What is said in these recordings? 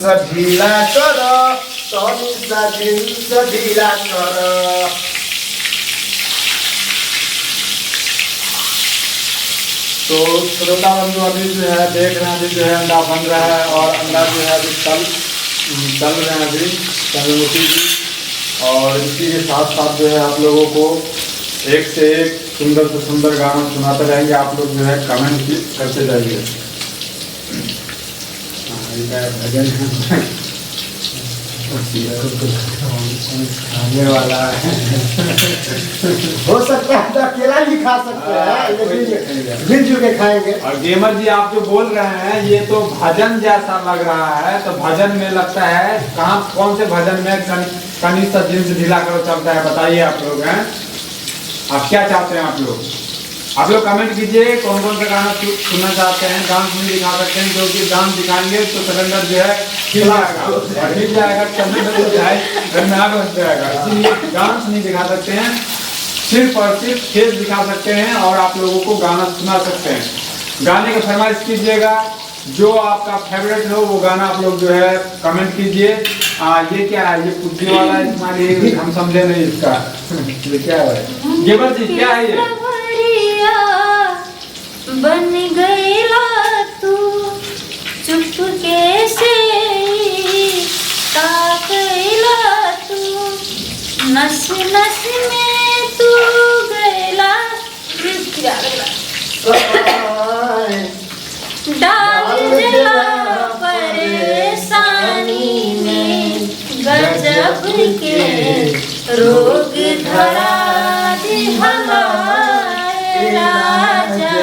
ढीला कर सा जींस ढीला कर। तो श्रोता बंधु अभी जो है देख रहे हैं, अभी जो है अंडा बन रहा है और अंडा जो है अभी तल रहे हैं अभी तलमोटी जी। और इसी के साथ साथ जो है आप लोगों को एक से एक सुंदर से सुंदर गाना सुनाते रहेंगे। आप लोग जो है कमेंट करते जाइए। भजन खाने वाला है हो सकता है तो अकेला भी खा सकते हैं, लेकिन मिलजुल के खाएंगे। और गेमर जी आप जो बोल रहे हैं ये तो भजन जैसा लग रहा है, तो भजन में लगता है कहाँ कौन से भजन में कनी सा जींस ढीला करो चलता है, बताइए आप लोग हैं। आप क्या चाहते हैं आप लोग कमेंट कीजिए कौन कौन सा गाना सुनना चाहते हैं। डांस में दिखा सकते हैं, जो कि डांस दिखाएंगे तो सिलेंडर जो है हिल जाएगा और हिल जाएगा, सिलेंडर जो है घर में आग लग जाएगा। इसीलिए डांस नहीं दिखा सकते हैं, सिर्फ और सिर्फ फेस दिखा सकते हैं और आप लोगों को गाना सुना सकते हैं। गाने की फरमाइश कीजिएगा, जो आपका फेवरेट हो वो गाना आप लोग जो है कमेंट कीजिए। ये क्या है, ये पुट्टी वाला इस्तेमाल हम समझे नहीं इसका ये क्या है गेमर जी, क्या है ये? बन गईला तू चुपके से ताकईला तू नस नस में तू गईला डाल दिला परेशानी में गजब के रोग धरा दिहला राजा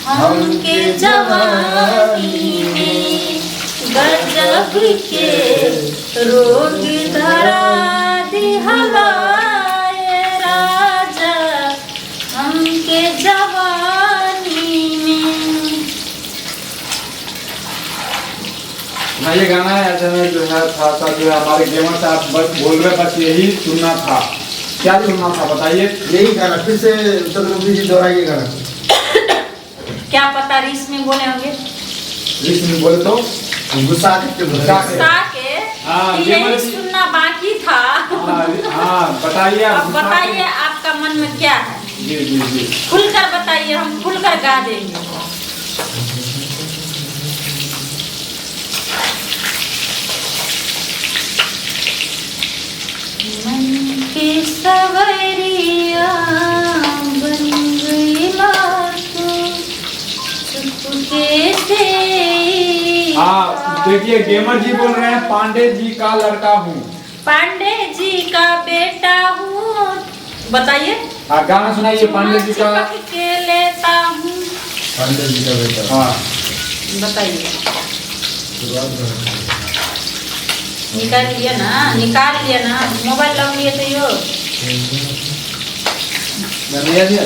हमके जवानी में गजब के रोग धरा दिहला राजा हमके जवानी में। ना ये गाना है ऐसे में जो है था जो है हमारे गेमर से आप बस बोल रहे, बस यही सुनना था। क्या सुनना था बताइए? यही गाना फिर से चंद्रमुखी जी दोहराइए गाना। क्या पता रिस में बोले होंगे, रिस में बोले तो गुस्सा के यही सुनना बाकी था। हाँ बताइए अब बताइए आपका मन में क्या है। जी जी जी खुलकर बताइए, हम खुलकर गा देंगे। मन के सवरिया बन गईला तू चुपके से। देखिए गेमर जी बोल रहे हैं पांडे जी का लड़का हूँ, पांडे जी का बेटा हूँ। बताइए गाना सुनाइए पांडे जी का। के लेता हूँ पांडे जी का बेटा। हाँ बताइए, निकाल लिया ना मोबाइल लग लिए तो यो दिया